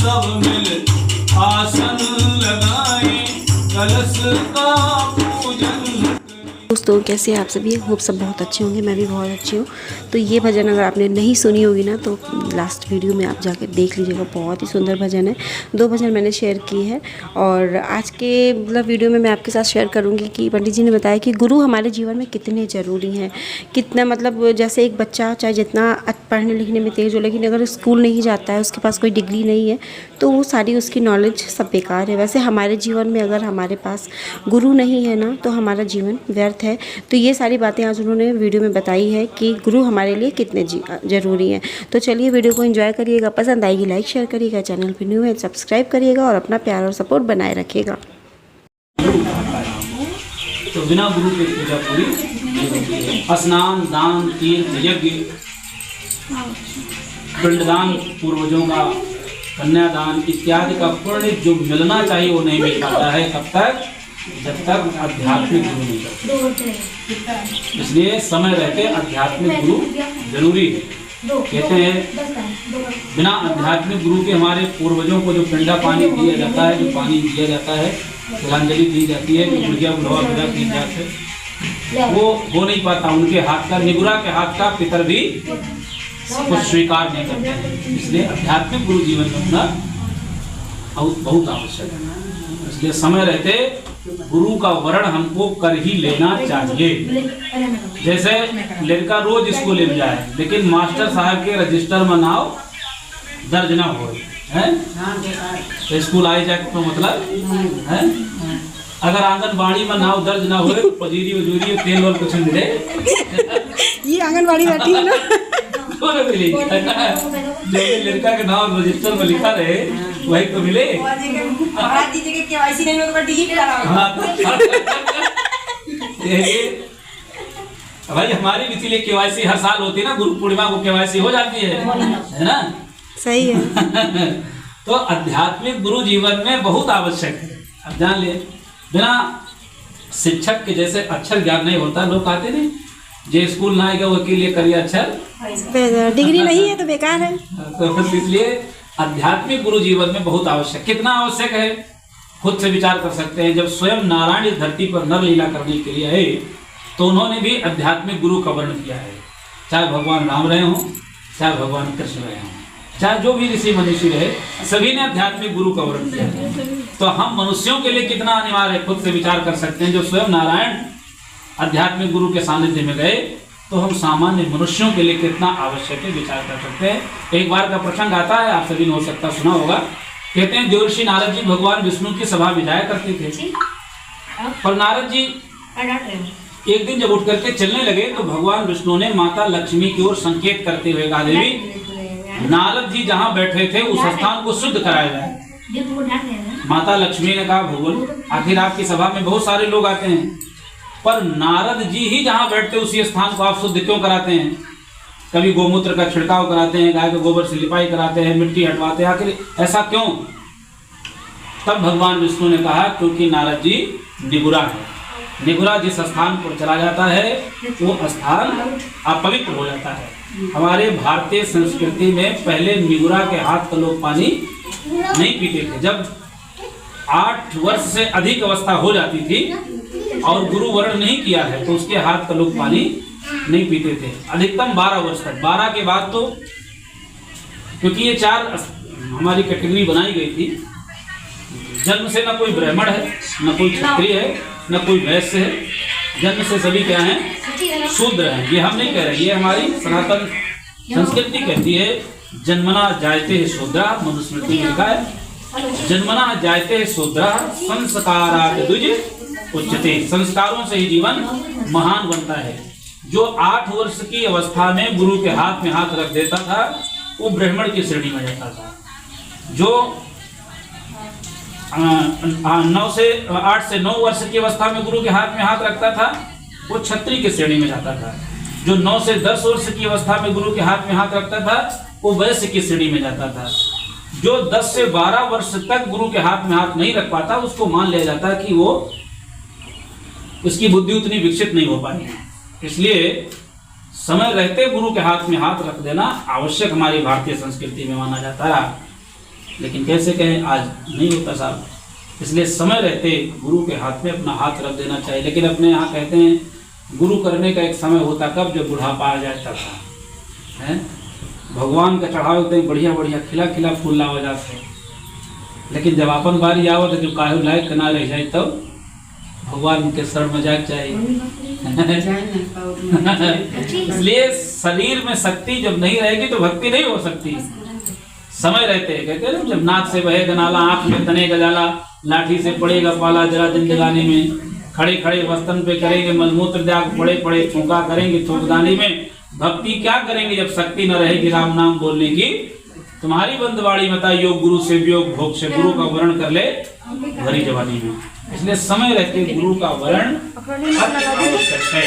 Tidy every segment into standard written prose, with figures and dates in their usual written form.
सब मिल आसन लगाए, कलश का पूजन। दोस्तों कैसे हैं आप सभी? होप सब बहुत अच्छे होंगे, मैं भी बहुत अच्छी हूँ। तो ये भजन अगर आपने नहीं सुनी होगी ना तो लास्ट वीडियो में आप जाकर देख लीजिएगा, बहुत ही सुंदर भजन है। 2 भजन मैंने शेयर की है और आज के मतलब वीडियो में मैं आपके साथ शेयर करूँगी कि पंडित जी ने बताया कि गुरु हमारे जीवन में कितने ज़रूरी हैं। कितना मतलब जैसे एक बच्चा चाहे जितना पढ़ने लिखने में तेज़ हो, लेकिन अगर स्कूल नहीं जाता है, उसके पास कोई डिग्री नहीं है, तो वो सारी उसकी नॉलेज सब बेकार है। वैसे हमारे जीवन में अगर हमारे पास गुरु नहीं है ना तो हमारा जीवन व्यर्थ है। तो ये सारी बातें आज उन्होंने वीडियो में बताई है कि गुरु हमारे लिए कितने ज़रूरी हैं। तो चलिए वीडियो को एंजॉय करिएगा, पसंद आएगी लाइक शेयर करिएगा, चैनल पर न्यू है सब्सक्राइब करिएगा और अपना प्यार और सपोर्ट बनाए रखिएगा। तो बिना गुरु के पूजा पूरी। स्नान, दान, तीर्थ, यज्ञ, पिंडदान, पूर्वजों का कन्यादान इत्यादि का पुण्य जो मिलना चाहिए वो नहीं मिल पाता है। कब तक? जब तक आध्यात्मिक गुरु नहीं करते। इसलिए समय रहते आध्यात्मिक गुरु जरूरी है। कहते हैं बिना आध्यात्मिक गुरु के हमारे पूर्वजों को जो पिंडा पानी दिया जाता है, जो पानी दिया जाता है, तिलांजलि दी जाती है, जो गुड़िया बुढ़वा विदा की जाती है, वो हो नहीं पाता। उनके हाथ का, निगुरा के हाथ का पितर भी कुछ स्वीकार नहीं करते हैं। इसलिए आध्यात्मिक गुरु जीवन में होना बहुत आवश्यक है। इसलिए समय रहते गुरु का वर्ण हमको कर ही लेना चाहिए। जैसे लड़का रोज स्कूल ले जाए लेकिन मास्टर साहब के रजिस्टर में नाम दर्ज ना हो है तो स्कूल आए जाए तो मतलब है। अगर आंगनबाड़ी में नाम दर्ज ना हो, पजीरी वजूरी तेल और कुछ मिले, ये आंगनबाड़ी बैठी है ना, तो मिले। जो लड़का के नाम रजिस्टर में लिखा रहे वही तो मिले। भाई हमारी भी इसीलिए केवाईसी हर साल होती है ना, गुरु पूर्णिमा को केवाईसी हो जाती है ना। सही है। तो आध्यात्मिक गुरु जीवन में बहुत आवश्यक है। अब जान ले, बिना शिक्षक के जैसे अक्षर ज्ञान नहीं होता। लोग कहते नहीं जे स्कूल ना आएगा वो के लिए करिए अक्षर, डिग्री नहीं है तो बेकार है। तो इसलिए आध्यात्मिक गुरु जीवन में बहुत आवश्यक। कितना आवश्यक है खुद से विचार कर सकते हैं। जब स्वयं नारायण इस धरती पर नर लीला करने के लिए आए तो उन्होंने भी आध्यात्मिक गुरु का वर्ण किया है। चाहे भगवान राम रहे हों, चाहे भगवान कृष्ण रहे हों, चाहे जो भी ऋषि मनीषी रहे, सभी ने आध्यात्मिक गुरु का वर्ण किया है। तो हम मनुष्यों के लिए कितना अनिवार्य है खुद से विचार कर सकते हैं। जो स्वयं नारायण आध्यात्मिक गुरु के सानिध्य में गए तो हम सामान्य मनुष्यों के लिए कितना आवश्यक है विचार कर सकते हैं। एक बार का प्रसंग आता है, आप सभी ने हो सकता सुना होगा। कहते हैं देवर्षि नारद जी भगवान विष्णु की सभा में जाया करते थे। और नारद जी एक दिन जब उठ करके चलने लगे तो भगवान विष्णु ने माता लक्ष्मी की ओर संकेत करते हुए कहा, देवी नारद जी जहाँ बैठे थे उस स्थान को शुद्ध कराया जाए। माता लक्ष्मी ने कहा, भगवान आखिर आपकी सभा में बहुत सारे लोग आते हैं, पर नारद जी ही जहाँ बैठते उसी स्थान को आप शुद्ध क्यों कराते हैं? कभी गोमूत्र का छिड़काव कराते हैं, गाय के गोबर से लिपाई कराते हैं, मिट्टी हटवाते हैं, आखिर ऐसा क्यों? तब भगवान विष्णु ने कहा, क्योंकि नारद जी निगुरा है। निगुरा जिस स्थान पर चला जाता है वो स्थान अपवित्र हो जाता है। हमारे भारतीय संस्कृति में पहले निगुरा के हाथ का लोग पानी नहीं पीते थे। जब 8 वर्ष से अधिक अवस्था हो जाती थी और गुरु वर्ण नहीं किया है तो उसके हाथ का लोग पानी नहीं पीते थे। अधिकतम 12 वर्ष तक। 12 के बाद तो, क्योंकि ये 4 हमारी कैटेगरी बनाई गई थी। जन्म से न कोई ब्राह्मण है, न कोई क्षत्रिय है, न कोई वैश्य है। जन्म से सभी क्या हैं? शूद्र हैं। ये हम नहीं कह रहे, ये हमारी सनातन संस्कृति कहती है। जन्मना जायते है शूद्रा, मनुस्मृति में लिखा है, जन्मना जायते है शूद्रा संस्कारात् द्विज उच्यते। संस्कारों से ही जीवन महान बनता है। जो 8 वर्ष की अवस्था में गुरु के हाथ में हाथ रख देता था वो ब्राह्मण की श्रेणी में जाता था। जो 8 से 9 वर्ष की अवस्था में गुरु के हाथ में हाथ रखता था वो क्षत्रिय की श्रेणी में जाता था। जो 9 से 10 वर्ष की अवस्था में गुरु के हाथ में हाथ रखता था वो वैश्य की श्रेणी में जाता था। जो 10 से 12 वर्ष तक गुरु के हाथ में हाथ नहीं रख पाता उसको मान लिया जाता कि वो उसकी बुद्धि उतनी विकसित नहीं हो पाई। इसलिए समय रहते गुरु के हाथ में हाथ रख देना आवश्यक हमारी भारतीय संस्कृति में माना जाता है। लेकिन कैसे कहें, आज नहीं होता साहब। इसलिए समय रहते गुरु के हाथ में अपना हाथ रख देना चाहिए। लेकिन अपने यहाँ कहते हैं गुरु करने का एक समय होता कब, जब बुढ़ापा आ जाए तब है। भगवान का चढ़ाव एकदम बढ़िया बढ़िया खिला खिला फूल लावा जाते, लेकिन जब अपन बारी आवत जो काहे लायक ना रह जाए तब भगवान के शरण में जाग चाहिए। इसलिए शरीर में शक्ति जब नहीं रहेगी तो भक्ति नहीं हो सकती। समय रहते कहते हैं जब नाक से बहेगा नाला, आंख में तनेगा जाला, लाठी से पड़ेगा पाला जरा जिंदगानी में, खड़े खड़े वस्तन पे करेंगे मलमूत्र त्याग, पड़े पड़े थूका करेंगे थूकदानी में। भक्ति क्या करेंगे जब शक्ति न रहेगी राम नाम बोलने की। तुम्हारी बंदवाड़ी मता योग गुरु से वियोग भोग से, गुरु का वर्ण कर ले भरी जवानी में। इसलिए समय रहते गुरु का वर्ण आवश्यक है।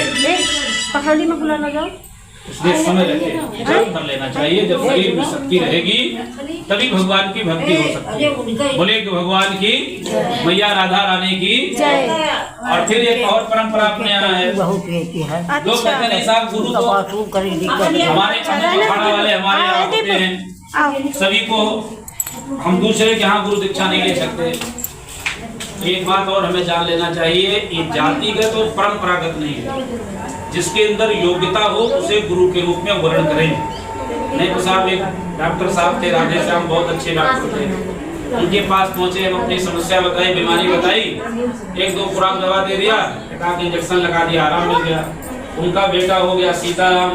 इसलिए समय रहते जब कर लेना चाहिए। जब शरीर में शक्ति रहेगी तभी भगवान की भक्ति हो सकती है। बोले कि भगवान की, मैया राधा रानी की। और फिर एक और परंपरा अपने यहाँ है, लोग कहते हैं साहब गुरु तो हमारे अखाड़ा वाले हमारे यहाँ होते हैं, सभी को हम दूसरे के यहाँ गुरु दीक्षा नहीं ले सकते। एक बात और हमें जान लेना चाहिए, ये जातिगत और परंपरागत नहीं है। जिसके अंदर योग्यता हो उसे गुरु के रूप में वर्ण करें। नहीं तो साहब एक डॉक्टर साहब थे राधे श्याम, बहुत अच्छे डॉक्टर थे, उनके पास पहुंचे, हम अपनी समस्या बताई, बीमारी बताई, एक दो खुराक दवा दे दिया, एक आध इंजेक्शन लगा दिया, आराम मिल गया। उनका बेटा हो गया सीताराम।